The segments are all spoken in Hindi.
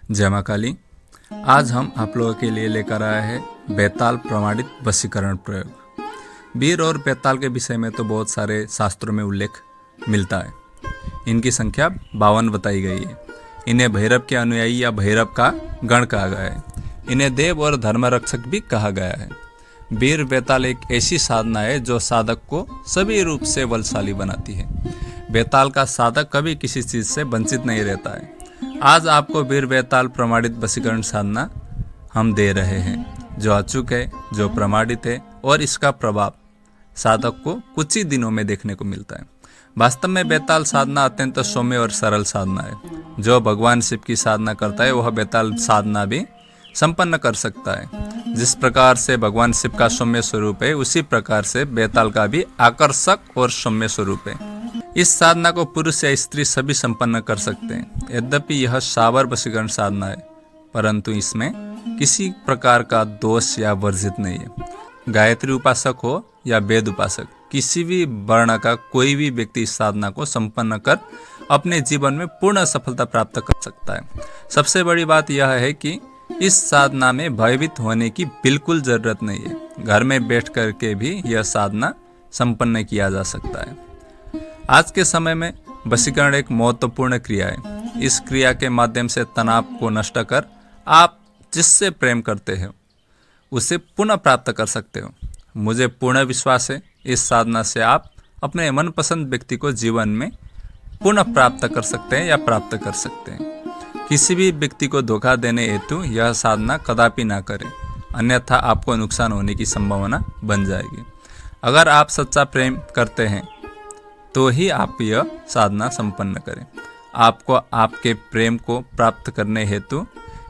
जय मां काली। आज हम आप लोगों के लिए लेकर आए हैं बेताल प्रमाणित वशीकरण प्रयोग। वीर और बेताल के विषय में तो बहुत सारे शास्त्रों में उल्लेख मिलता है। इनकी संख्या 52 बताई गई है। इन्हें भैरव के अनुयायी या भैरव का गण कहा गया है। इन्हें देव और धर्मरक्षक भी कहा गया है। वीर बेताल एक ऐसी साधना है जो साधक को सभी रूप से बलशाली बनाती है। बेताल का साधक कभी किसी चीज से वंचित नहीं रहता है। आज आपको वीर बेताल प्रमाणित वशीकरण साधना हम दे रहे हैं, जो अचूक है, जो प्रमाणित है और इसका प्रभाव साधक को कुछ ही दिनों में देखने को मिलता है। वास्तव में बेताल साधना अत्यंत सौम्य और सरल साधना है। जो भगवान शिव की साधना करता है वह बेताल साधना भी संपन्न कर सकता है। जिस प्रकार से भगवान शिव का सौम्य स्वरूप है, उसी प्रकार से बेताल का भी आकर्षक और सौम्य स्वरूप है। इस साधना को पुरुष या स्त्री सभी संपन्न कर सकते हैं। यद्यपि यह सावर वशीकरण साधना है, परंतु इसमें किसी प्रकार का दोष या वर्जित नहीं है। गायत्री उपासक हो या वेद उपासक, किसी भी वर्ण का कोई भी व्यक्ति इस साधना को संपन्न कर अपने जीवन में पूर्ण सफलता प्राप्त कर सकता है। सबसे बड़ी बात यह है कि इस साधना में भयभीत होने की बिल्कुल जरूरत नहीं है। घर में बैठ करके भी यह साधना संपन्न किया जा सकता है। आज के समय में वशीकरण एक महत्वपूर्ण क्रिया है। इस क्रिया के माध्यम से तनाव को नष्ट कर आप जिससे प्रेम करते हो उसे पुनः प्राप्त कर सकते हो। मुझे पूर्ण विश्वास है इस साधना से आप अपने मनपसंद व्यक्ति को जीवन में पुनः प्राप्त कर सकते हैं या प्राप्त कर सकते हैं। किसी भी व्यक्ति को धोखा देने हेतु यह साधना कदापि ना करें, अन्यथा आपको नुकसान होने की संभावना बन जाएगी। अगर आप सच्चा प्रेम करते हैं तो ही आप यह साधना संपन्न करें। आपको आपके प्रेम को प्राप्त करने हेतु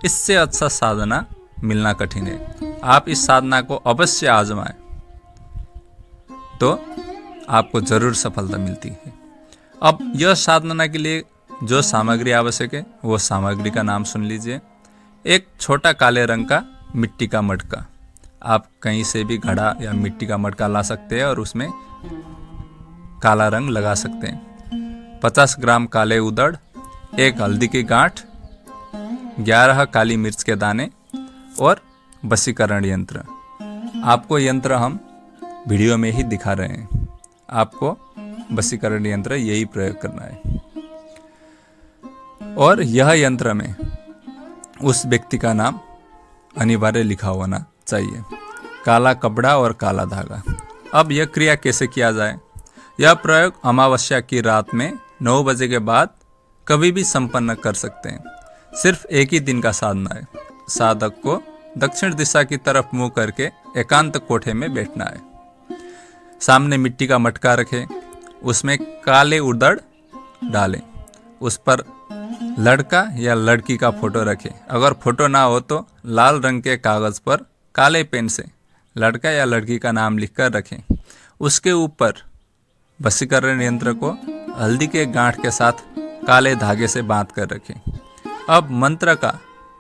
इससे अच्छा साधना मिलना कठिन है। आप इस साधना को अवश्य आजमाएं तो आपको जरूर सफलता मिलती है। अब यह साधना के लिए जो सामग्री आवश्यक है वो सामग्री का नाम सुन लीजिए। एक छोटा काले रंग का मिट्टी का मटका, आप कहीं से भी घड़ा या मिट्टी का मटका ला सकते हैं और उसमें काला रंग लगा सकते हैं। 50 ग्राम काले उदड़, एक हल्दी की गांठ, 11 काली मिर्च के दाने और वशीकरण यंत्र। आपको यंत्र हम वीडियो में ही दिखा रहे हैं। आपको वशीकरण यंत्र यही प्रयोग करना है और यह यंत्र में उस व्यक्ति का नाम अनिवार्य लिखा होना चाहिए। काला कपड़ा और काला धागा। अब यह क्रिया कैसे किया जाए? यह प्रयोग अमावस्या की रात में 9 बजे के बाद कभी भी संपन्न कर सकते हैं। सिर्फ एक ही दिन का साधना है। साधक को दक्षिण दिशा की तरफ मुंह करके एकांत कोठे में बैठना है। सामने मिट्टी का मटका रखें, उसमें काले उड़द डालें, उस पर लड़का या लड़की का फोटो रखें। अगर फोटो ना हो तो लाल रंग के कागज पर काले पेन से लड़का या लड़की का नाम लिखकर रखें। उसके ऊपर वशीकरण यंत्र को हल्दी के गांठ के साथ काले धागे से बांध कर रखें। अब मंत्र का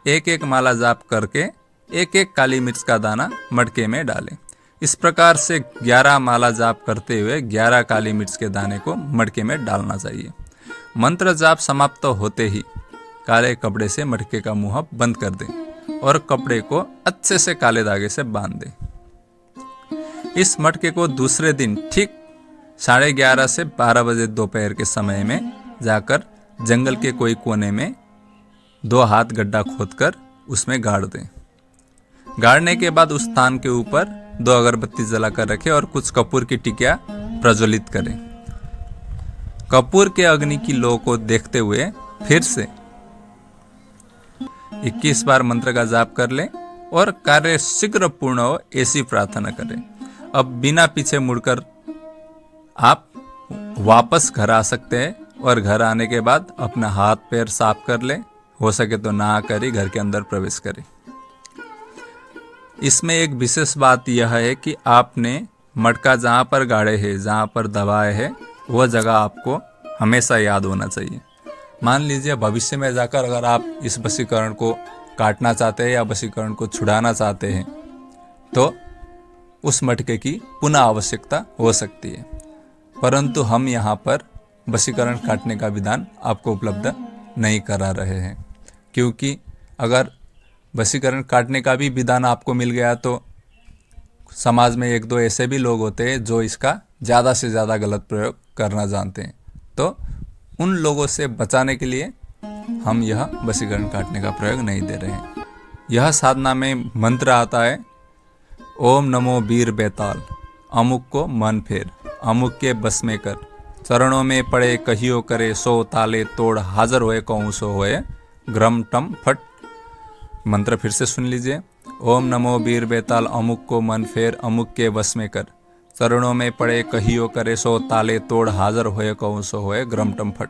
एक एक माला जाप करके एक एक काली मिर्च का दाना मटके में डालें। इस प्रकार से 11 माला जाप करते हुए 11 काली मिर्च के दाने को मटके में डालना चाहिए। मंत्र जाप समाप्त होते ही काले कपड़े से मटके का मुंह बंद कर दें और कपड़े को अच्छे से काले धागे से बांध दें। इस मटके को दूसरे दिन ठीक 11:30 से 12 बजे दोपहर के समय में जाकर जंगल के कोई कोने में 2 हाथ गड्ढा खोदकर उसमें गाड़ दें। गाड़ने के बाद उस स्थान के ऊपर 2 अगरबत्ती जलाकर रखें और कुछ कपूर की टिकिया प्रज्वलित करें। कपूर के अग्नि की लौ को देखते हुए फिर से 21 बार मंत्र का जाप कर लें और कार्य शीघ्र पूर्ण हो ऐसी प्रार्थना करें। अब बिना पीछे मुड़कर आप वापस घर आ सकते हैं और घर आने के बाद अपना हाथ पैर साफ कर लें। हो सके तो नहा कर ही घर के अंदर प्रवेश करें। इसमें एक विशेष बात यह है कि आपने मटका जहाँ पर गाड़े है, जहाँ पर दबाए है, वह जगह आपको हमेशा याद होना चाहिए। मान लीजिए भविष्य में जाकर अगर आप इस वशीकरण को काटना चाहते हैं या वशीकरण को छुड़ाना चाहते हैं तो उस मटके की पुनः आवश्यकता हो सकती है, परंतु हम यहाँ पर वशीकरण काटने का विधान आपको उपलब्ध नहीं करा रहे हैं, क्योंकि अगर वशीकरण काटने का भी विधान आपको मिल गया तो समाज में एक दो ऐसे भी लोग होते हैं जो इसका ज़्यादा से ज़्यादा गलत प्रयोग करना जानते हैं। तो उन लोगों से बचाने के लिए हम यह वशीकरण काटने का प्रयोग नहीं दे रहे हैं। यह साधना में मंत्र आता है, ओम नमो वीर बेताल, अमुक को मन फेर, अमुक के बस में कर, चरणों में पड़े कहियो करे, सो ताले तोड़ हाजर होए कहूँ सो होए, ग्रम टम फट। मंत्र फिर से सुन लीजिए, ओम नमो वीर बेताल, अमुक को मन फेर, अमुक के बस में कर, चरणों में पड़े कहियो करे, सो ताले तोड़ हाजर होए कहूँ सो होए, ग्रम टम फट।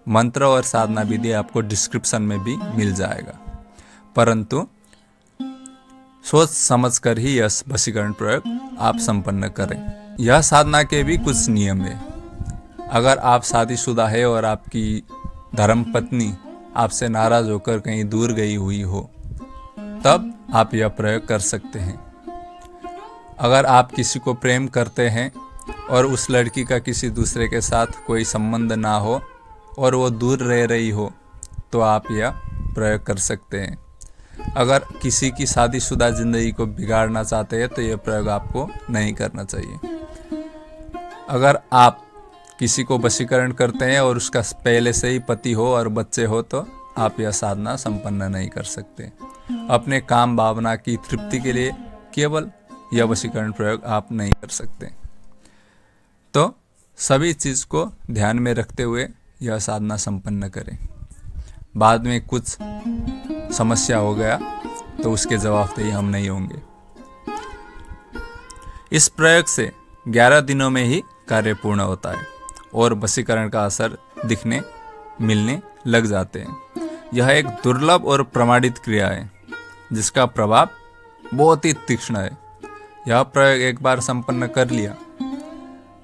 मंत्र और साधना विधि आपको डिस्क्रिप्शन में भी मिल जाएगा, परंतु सोच समझ कर ही यह वशीकरण प्रयोग आप संपन्न करें। यह साधना के भी कुछ नियम है। अगर आप शादीशुदा है और आपकी धर्मपत्नी आपसे नाराज होकर कहीं दूर गई हुई हो, तब आप यह प्रयोग कर सकते हैं। अगर आप किसी को प्रेम करते हैं और उस लड़की का किसी दूसरे के साथ कोई संबंध ना हो और वो दूर रह रही हो, तो आप यह प्रयोग कर सकते हैं। अगर किसी की शादीशुदा ज़िंदगी को बिगाड़ना चाहते हैं तो यह प्रयोग आपको नहीं करना चाहिए। अगर आप किसी को वशीकरण करते हैं और उसका पहले से ही पति हो और बच्चे हो, तो आप यह साधना संपन्न नहीं कर सकते। अपने काम भावना की तृप्ति के लिए केवल यह वशीकरण प्रयोग आप नहीं कर सकते। तो सभी चीज़ को ध्यान में रखते हुए यह साधना संपन्न करें। बाद में कुछ समस्या हो गया तो उसके जवाबदेही हम नहीं होंगे। इस प्रयोग से 11 दिनों में ही कार्य पूर्ण होता है और वशीकरण का असर दिखने मिलने लग जाते हैं। यह एक दुर्लभ और प्रमाणित क्रिया है जिसका प्रभाव बहुत ही तीक्ष्ण है। यह प्रयोग एक बार संपन्न कर लिया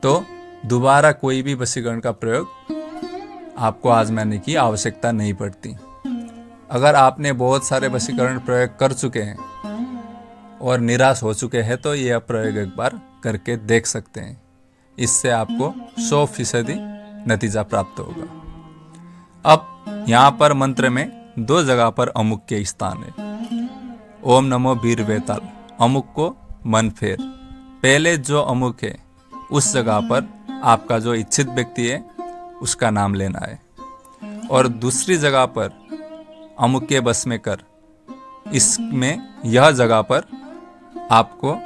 तो दोबारा कोई भी वशीकरण का प्रयोग आपको आजमाने की आवश्यकता नहीं पड़ती। अगर आपने बहुत सारे वशीकरण प्रयोग कर चुके हैं और निराश हो चुके हैं तो यह प्रयोग एक बार करके देख सकते हैं। इससे आपको 100% नतीजा प्राप्त होगा। अब यहाँ पर मंत्र में 2 जगह पर अमुक के स्थान है। ओम नमो वीर बेताल, अमुक को मन फेर। पहले जो अमुक है उस जगह पर आपका जो इच्छित व्यक्ति है उसका नाम लेना है, और दूसरी जगह पर अमुक के बस में कर, इसमें यह जगह पर आपको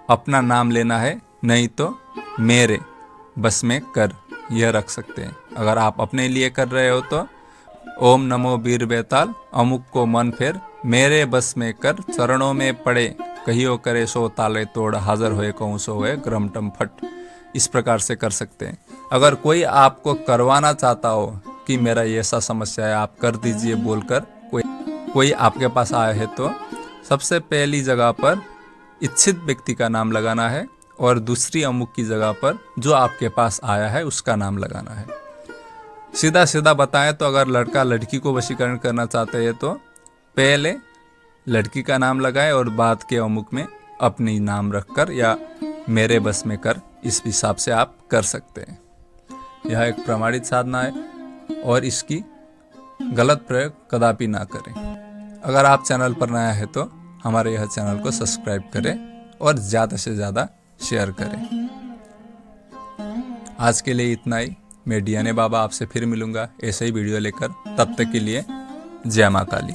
अपना नाम लेना है, नहीं तो मेरे बस में कर यह रख सकते हैं। अगर आप अपने लिए कर रहे हो तो ओम नमो वीर बेताल, अमुक को मन फेर, मेरे बस में कर, चरणों में पड़े कहियो करे, सो ताले तोड़ हाजर होए कहूँ सो होए, ग्रम टम फट। इस प्रकार से कर सकते हैं। अगर कोई आपको करवाना चाहता हो कि मेरा ये ऐसा समस्या है आप कर दीजिए बोलकर कोई आपके पास आया है, तो सबसे पहली जगह पर इच्छित व्यक्ति का नाम लगाना है और दूसरी अमुक की जगह पर जो आपके पास आया है उसका नाम लगाना है। सीधा सीधा बताएं तो अगर लड़का लड़की को वशीकरण करना चाहते हैं तो पहले लड़की का नाम लगाएं और बाद के अमुक में अपनी नाम रखकर या मेरे बस में कर, इस हिसाब से आप कर सकते हैं। यह एक प्रमाणित साधना है और इसकी गलत प्रयोग कदापि ना करें। अगर आप चैनल पर नया है तो हमारे यह चैनल को सब्सक्राइब करें और ज़्यादा से ज़्यादा शेयर करें। आज के लिए इतना ही। मैं DNA बाबा आपसे फिर मिलूंगा ऐसे ही वीडियो लेकर। तब तक के लिए जय माँ काली।